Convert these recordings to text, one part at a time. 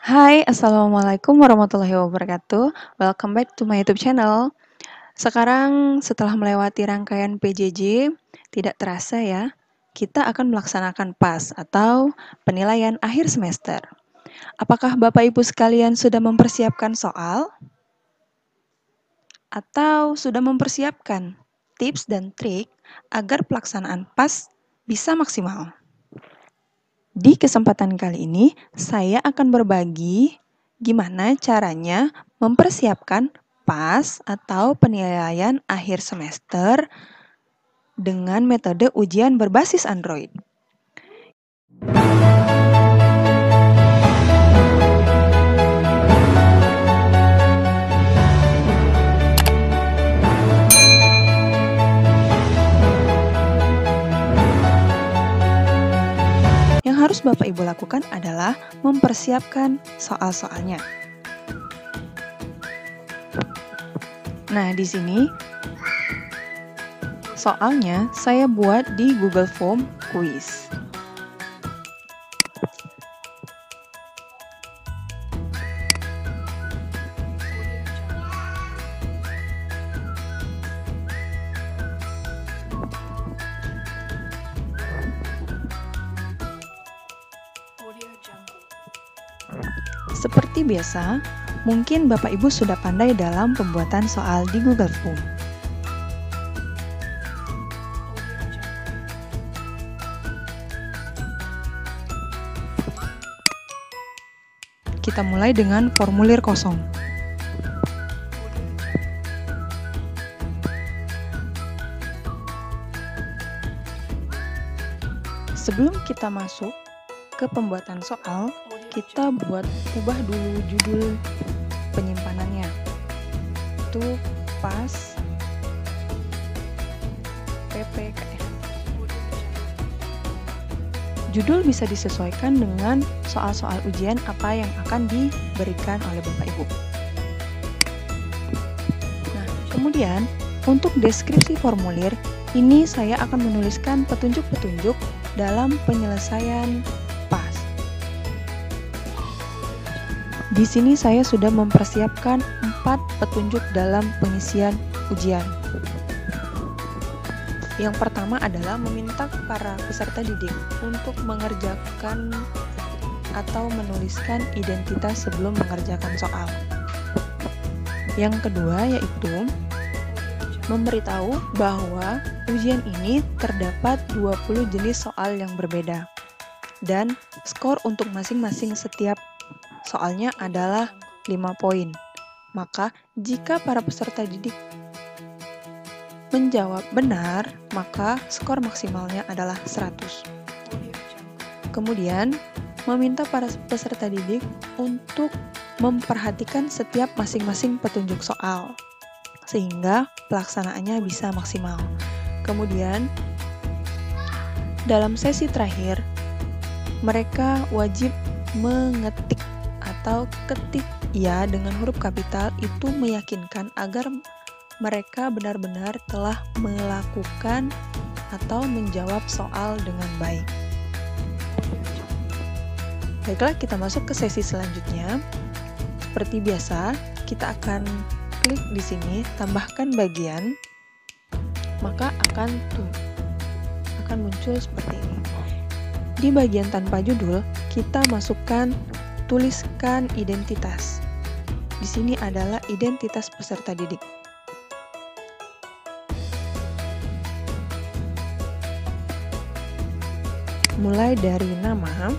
Hai, Assalamualaikum warahmatullahi wabarakatuh. Welcome back to my YouTube channel. Sekarang setelah melewati rangkaian PJJ, tidak terasa ya, kita akan melaksanakan PAS atau penilaian akhir semester. Apakah Bapak Ibu sekalian sudah mempersiapkan soal? Atau sudah mempersiapkan tips dan trik agar pelaksanaan PAS bisa maksimal? Di kesempatan kali ini, saya akan berbagi gimana caranya mempersiapkan PAS atau penilaian akhir semester dengan metode ujian berbasis Android. Yang harus Bapak Ibu lakukan adalah mempersiapkan soal-soalnya. Nah, di sini soalnya saya buat di Google Form Quiz. Seperti biasa, mungkin Bapak Ibu sudah pandai dalam pembuatan soal di Google Form. Kita mulai dengan formulir kosong. Sebelum kita masuk ke pembuatan soal, kita ubah dulu judul penyimpanannya. Itu PAS PPKN. Judul bisa disesuaikan dengan soal-soal ujian apa yang akan diberikan oleh Bapak Ibu. Nah, kemudian untuk deskripsi formulir, ini saya akan menuliskan petunjuk-petunjuk dalam penyelesaian PAS. Di sini saya sudah mempersiapkan 4 petunjuk dalam pengisian ujian. Yang pertama adalah meminta para peserta didik untuk mengerjakan atau menuliskan identitas sebelum mengerjakan soal. Yang kedua yaitu memberitahu bahwa ujian ini terdapat 20 jenis soal yang berbeda dan skor untuk masing-masing setiap soalnya adalah 5 poin. Maka jika para peserta didik menjawab benar, maka skor maksimalnya adalah 100. Kemudian, meminta para peserta didik untuk memperhatikan setiap masing-masing petunjuk soal, sehingga pelaksanaannya bisa maksimal. Kemudian, dalam sesi terakhir, mereka wajib mengetik atau ketik ya dengan huruf kapital itu meyakinkan agar mereka benar-benar telah melakukan atau menjawab soal dengan baik. Baiklah, kita masuk ke sesi selanjutnya. Seperti biasa, kita akan klik di sini, tambahkan bagian, maka akan muncul seperti ini. Di bagian tanpa judul, kita masukkan tuliskan identitas. Di sini adalah identitas peserta didik. Mulai dari nama,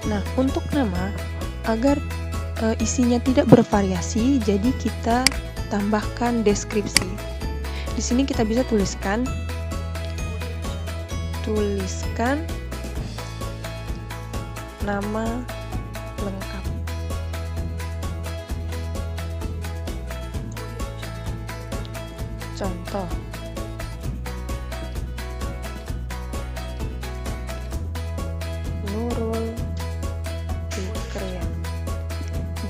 nah untuk nama agar isinya tidak bervariasi, jadi kita tambahkan deskripsi. Di sini kita bisa tuliskan nama lengkap. Contoh, Nurul Fikrian.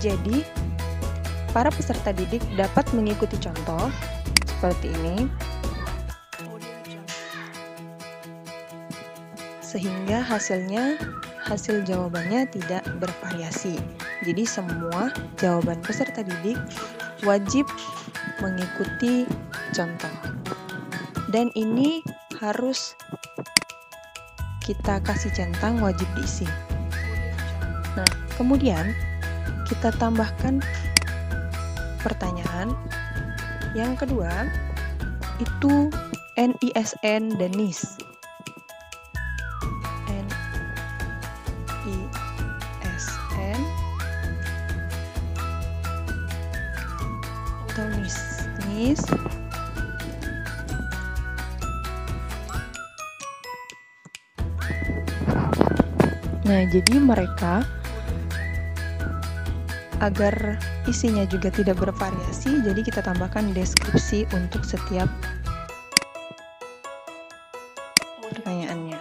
Jadi para peserta didik dapat mengikuti contoh seperti ini, sehingga hasil jawabannya tidak bervariasi. Jadi semua jawaban peserta didik wajib mengikuti contoh. Dan ini harus kita kasih centang wajib diisi. Nah, kemudian kita tambahkan pertanyaan. Yang kedua, itu NISN dan NIS. NISN atau NIS. NIS Nah, jadi mereka agar isinya juga tidak bervariasi, jadi kita tambahkan deskripsi untuk setiap pertanyaannya.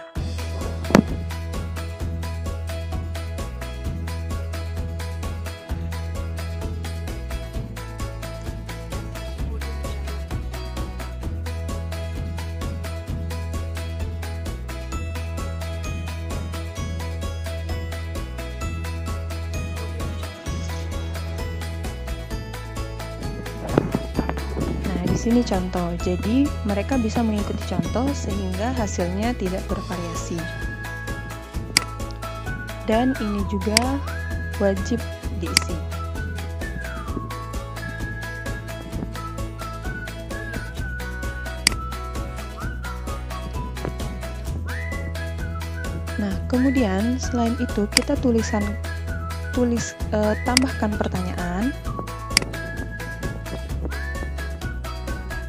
Di sini contoh, jadi mereka bisa mengikuti contoh sehingga hasilnya tidak bervariasi. Dan ini juga wajib diisi. Nah, kemudian selain itu kita tambahkan pertanyaan.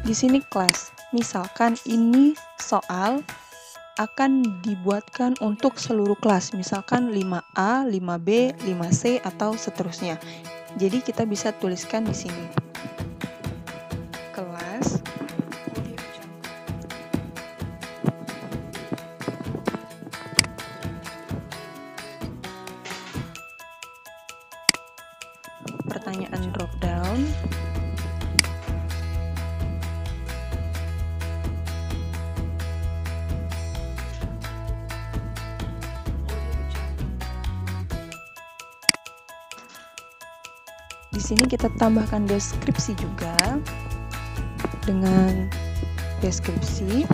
Di sini kelas, misalkan ini soal akan dibuatkan untuk seluruh kelas, misalkan 5A, 5B, 5C, atau seterusnya. Jadi kita bisa tuliskan di sini. Kelas pertanyaan drop down. Di sini kita tambahkan deskripsi juga dengan deskripsi.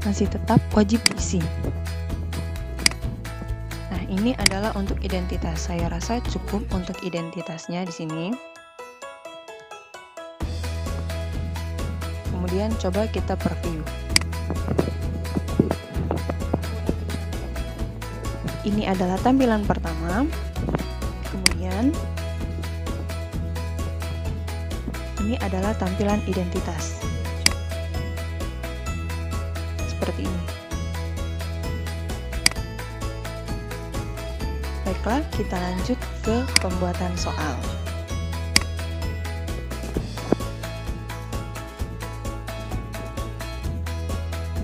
Masih tetap wajib diisi. Nah, ini adalah untuk identitas. Saya rasa cukup untuk identitasnya di sini. Kemudian coba kita preview. Ini adalah tampilan pertama. Kemudian ini adalah tampilan identitas. Seperti ini. Baiklah, kita lanjut ke pembuatan soal.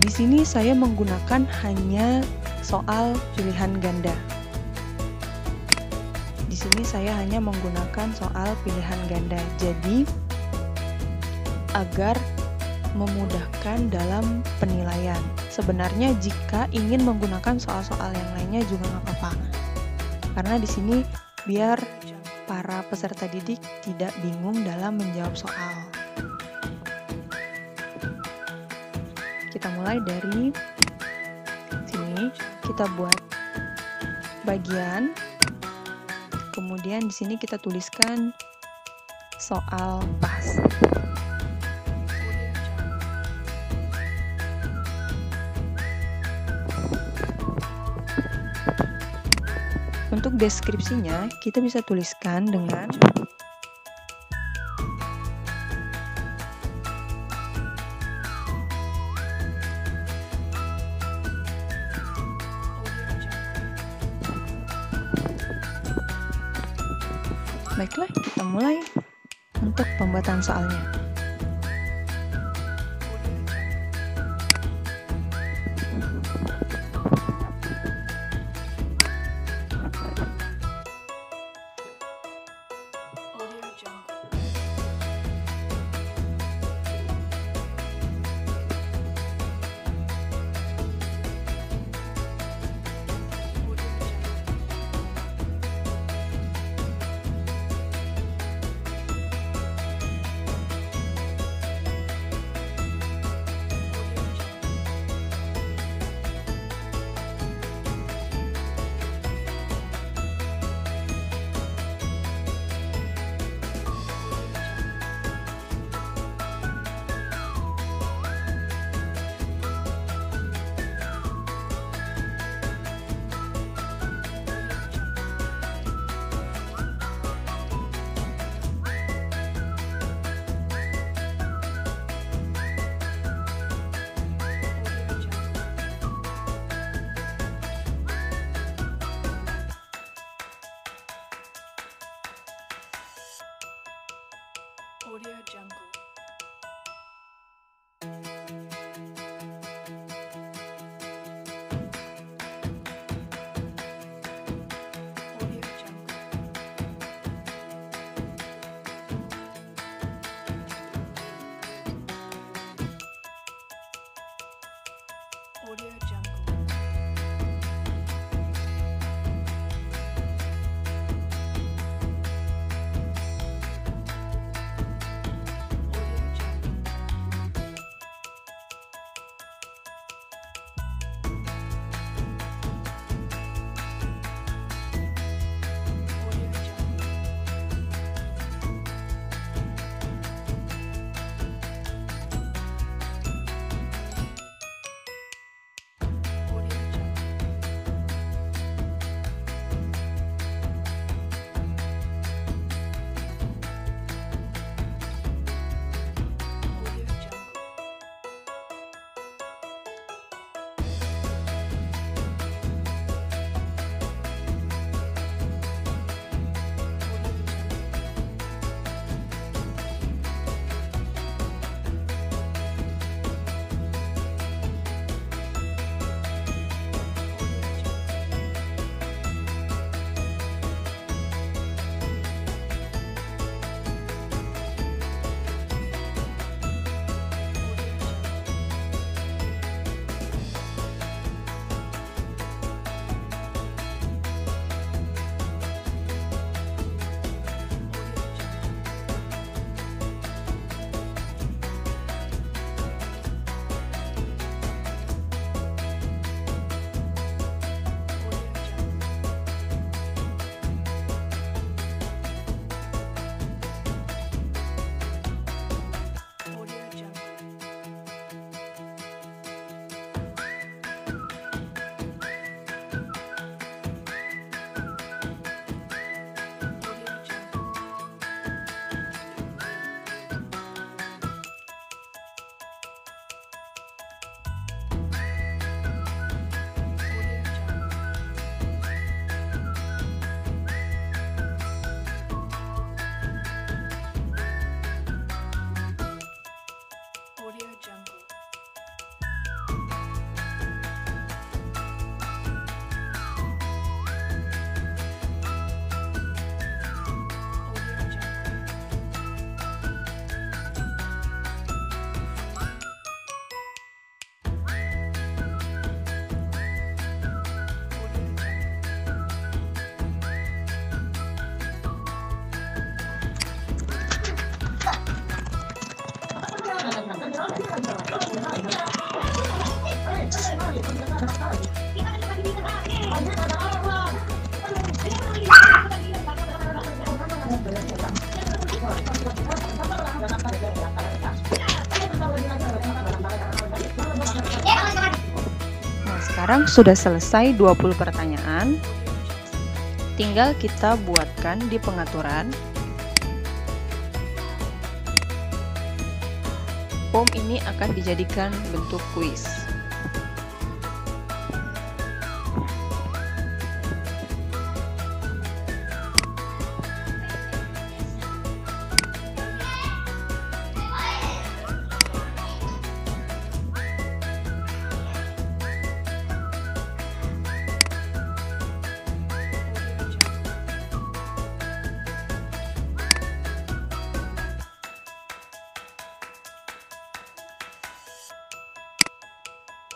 Di sini saya menggunakan hanya soal pilihan ganda. Di sini saya hanya menggunakan soal pilihan ganda. Jadi agar memudahkan dalam penilaian. Sebenarnya jika ingin menggunakan soal-soal yang lainnya juga nggak apa-apa. Karena di sini biar para peserta didik tidak bingung dalam menjawab soal. Kita mulai dari sini, kita buat bagian, kemudian di sini kita tuliskan soal pas. Untuk deskripsinya, kita bisa tuliskan dengan Baiklah, kita mulai untuk pembuatan soalnya. Audio Jungle. Nah, sekarang sudah selesai 20 pertanyaan. Tinggal kita buatkan di pengaturan. Form ini akan dijadikan bentuk kuis.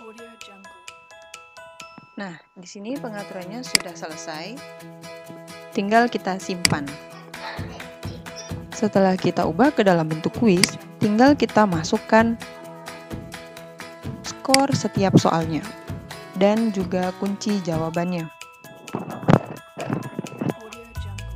Audio Jungle. Nah, di sini pengaturannya sudah selesai. Tinggal kita simpan. Setelah kita ubah ke dalam bentuk kuis, tinggal kita masukkan skor setiap soalnya dan juga kunci jawabannya. Audio Jungle.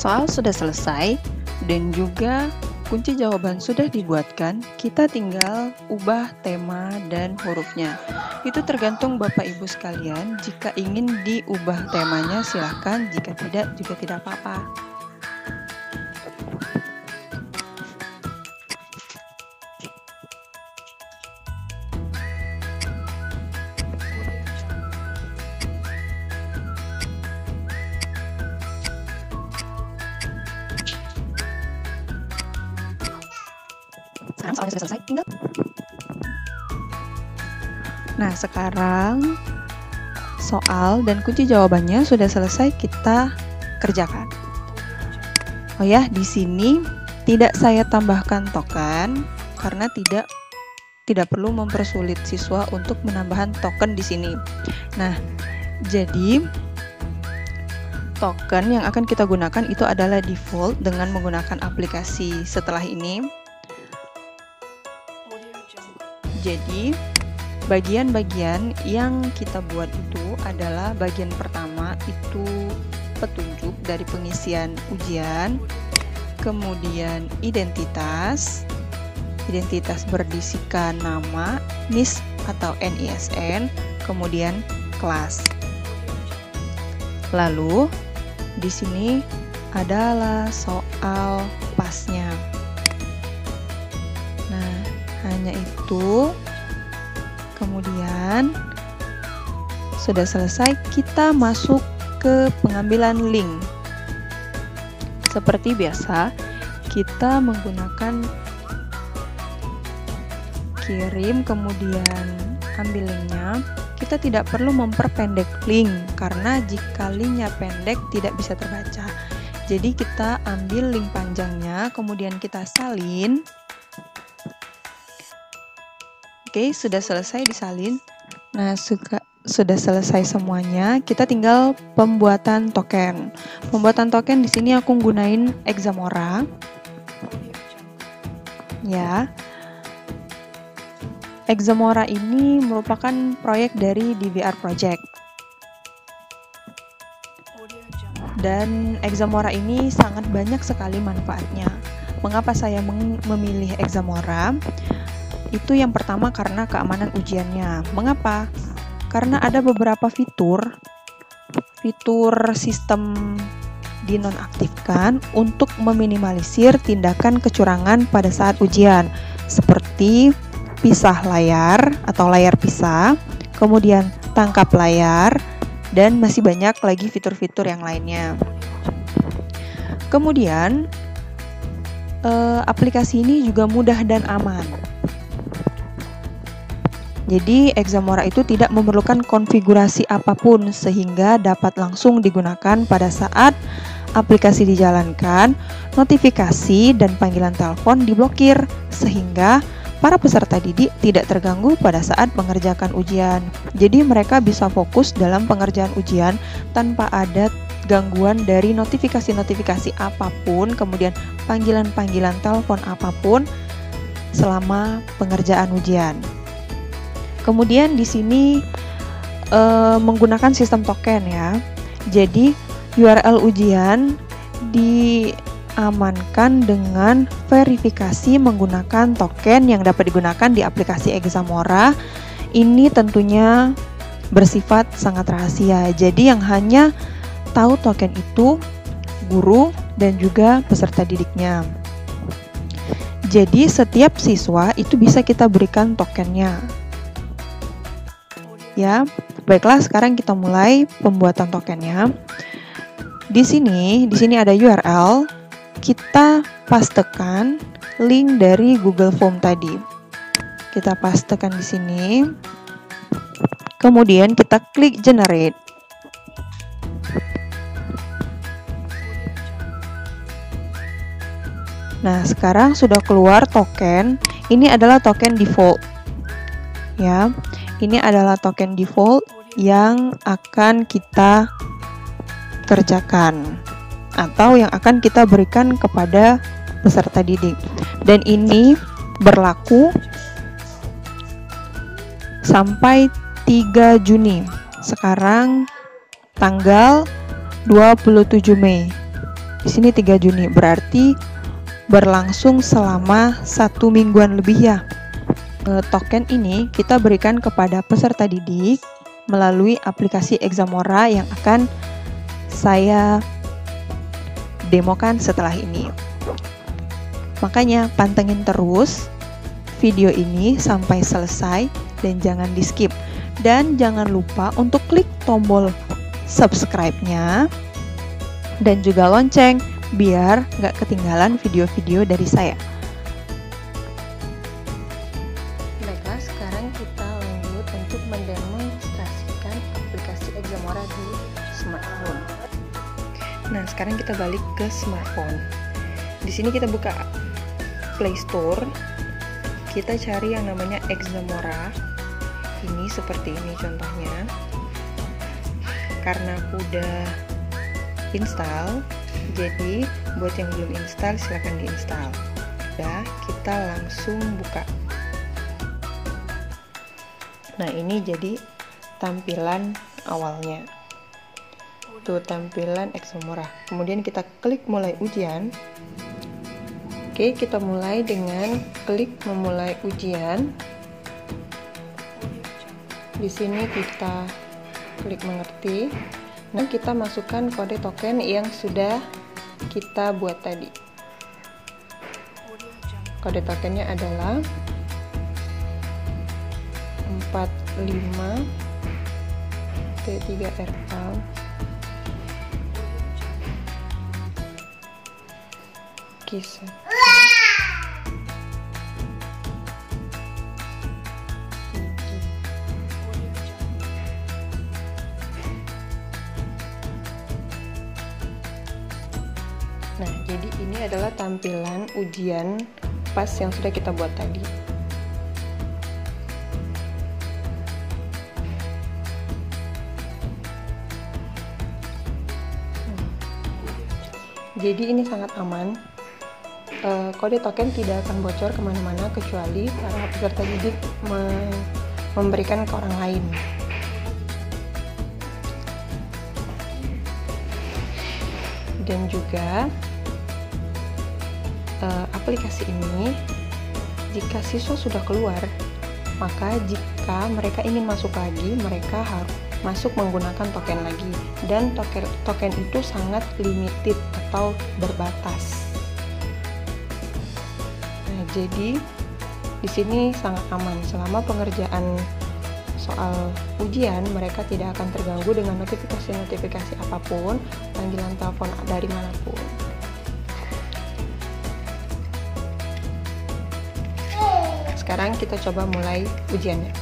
Soal sudah selesai dan juga kunci jawaban sudah dibuatkan, kita tinggal ubah tema dan hurufnya. Itu tergantung Bapak Ibu sekalian, jika ingin diubah temanya silahkan, jika tidak juga tidak apa-apa. Sekarang soalnya sudah selesai, tinggal. Nah, sekarang soal dan kunci jawabannya sudah selesai kita kerjakan. Oh ya, di sini tidak saya tambahkan token karena tidak perlu mempersulit siswa untuk menambahkan token di sini. Nah, jadi token yang akan kita gunakan itu adalah default dengan menggunakan aplikasi setelah ini. Jadi, bagian-bagian yang kita buat itu adalah bagian pertama itu petunjuk dari pengisian ujian, kemudian identitas berdisikan nama, NIS atau NISN, kemudian kelas. Lalu di sini adalah soal pasnya. Nah, hanya itu. Kemudian sudah selesai, kita masuk ke pengambilan link. Seperti biasa, kita menggunakan kirim kemudian ambil linknya. Kita tidak perlu memperpendek link karena jika linknya pendek tidak bisa terbaca. Jadi kita ambil link panjangnya, kemudian kita salin. Oke, sudah selesai disalin. Nah, sudah selesai semuanya. Kita tinggal pembuatan token. Pembuatan token di sini aku gunain Examora. Ya. Examora ini merupakan proyek dari DVR Project. Dan Examora ini sangat banyak sekali manfaatnya. Mengapa saya memilih Examora? Itu yang pertama karena keamanan ujiannya. Mengapa? Karena ada beberapa fitur sistem dinonaktifkan untuk meminimalisir tindakan kecurangan pada saat ujian, seperti pisah layar atau layar pisah, kemudian tangkap layar, dan masih banyak lagi fitur-fitur yang lainnya. Kemudian aplikasi ini juga mudah dan aman. Jadi Examora itu tidak memerlukan konfigurasi apapun sehingga dapat langsung digunakan pada saat aplikasi dijalankan, notifikasi dan panggilan telepon diblokir sehingga para peserta didik tidak terganggu pada saat mengerjakan ujian. Jadi mereka bisa fokus dalam pengerjaan ujian tanpa ada gangguan dari notifikasi-notifikasi apapun, kemudian panggilan-panggilan telepon apapun selama pengerjaan ujian. Kemudian di sini menggunakan sistem token ya. Jadi URL ujian diamankan dengan verifikasi menggunakan token yang dapat digunakan di aplikasi Examora. Ini tentunya bersifat sangat rahasia. Jadi yang hanya tahu token itu guru dan juga peserta didiknya. Jadi setiap siswa itu bisa kita berikan tokennya. Ya, baiklah sekarang kita mulai pembuatan tokennya. Di sini ada URL. Kita pastekan link dari Google Form tadi. Kita pastekan di sini. Kemudian kita klik generate. Nah, sekarang sudah keluar token. Ini adalah token default. Ya. Ini adalah token default yang akan kita kerjakan atau yang akan kita berikan kepada peserta didik. Dan ini berlaku sampai 3 Juni. Sekarang tanggal 27 Mei. Di sini 3 Juni, berarti berlangsung selama 1 mingguan lebih ya. Token ini kita berikan kepada peserta didik melalui aplikasi Examora yang akan saya demokan setelah ini. Makanya pantengin terus video ini sampai selesai dan jangan di skip. Dan jangan lupa untuk klik tombol subscribe-nya dan juga lonceng biar nggak ketinggalan video-video dari saya. Sekarang kita lanjut untuk mendemonstrasikan aplikasi Examora di smartphone. Nah, sekarang kita balik ke smartphone. Di sini kita buka Play Store. Kita cari yang namanya Examora. Ini seperti ini contohnya. Karena aku udah install, jadi buat yang belum install silahkan diinstal. Udah, kita langsung buka. Nah, ini jadi tampilan awalnya. Tuh tampilan Examora. Kemudian kita klik mulai ujian. Oke, kita mulai dengan klik memulai ujian. Di sini kita klik mengerti. Nah, kita masukkan kode token yang sudah kita buat tadi. Audio Jungle. Kode tokennya adalah 45 T3RA kisah. Nah, jadi ini adalah tampilan ujian pas yang sudah kita buat tadi. Jadi ini sangat aman. Kode token tidak akan bocor kemana-mana kecuali para peserta didik memberikan ke orang lain. Dan juga aplikasi ini, jika siswa sudah keluar, maka jika mereka ingin masuk lagi, mereka harus masuk menggunakan token lagi. Dan token itu sangat limited atau berbatas. Nah, jadi di sini sangat aman. Selama pengerjaan soal ujian, mereka tidak akan terganggu dengan notifikasi-notifikasi apapun, panggilan telepon dari manapun. Sekarang kita coba mulai ujiannya.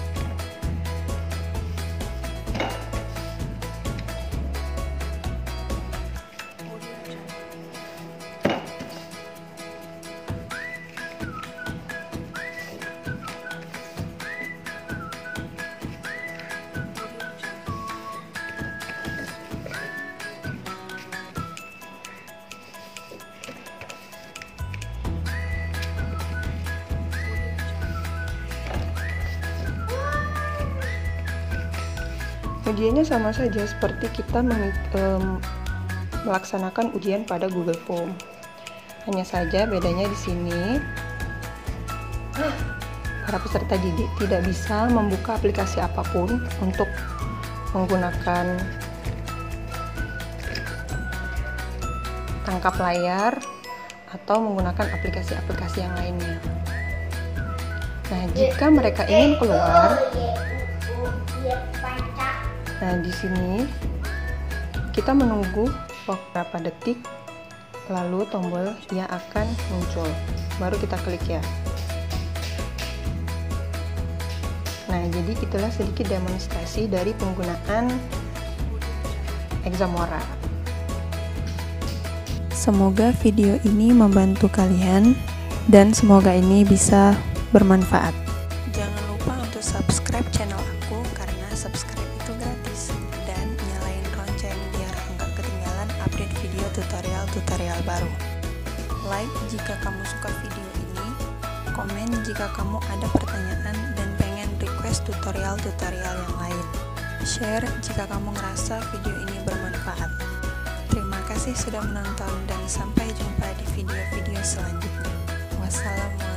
Ujiannya sama saja seperti kita melaksanakan ujian pada Google Form. Hanya saja bedanya di sini para peserta didik tidak bisa membuka aplikasi apapun untuk menggunakan tangkap layar atau menggunakan aplikasi-aplikasi yang lainnya. Nah, jika mereka ingin keluar, nah di sini kita menunggu beberapa detik, lalu tombol yang akan muncul, baru kita klik ya. Nah, jadi itulah sedikit demonstrasi dari penggunaan Examora. Semoga video ini membantu kalian dan semoga ini bisa bermanfaat. Jangan lupa untuk subscribe channel aku karena subscribe itu gratis, dan nyalain lonceng biar nggak ketinggalan update video tutorial baru. Like jika kamu suka video ini, komen jika kamu ada pertanyaan dan pengen request tutorial yang lain. Share jika kamu ngerasa video ini bermanfaat. Terima kasih sudah menonton dan sampai jumpa di video-video selanjutnya. Wassalamualaikum.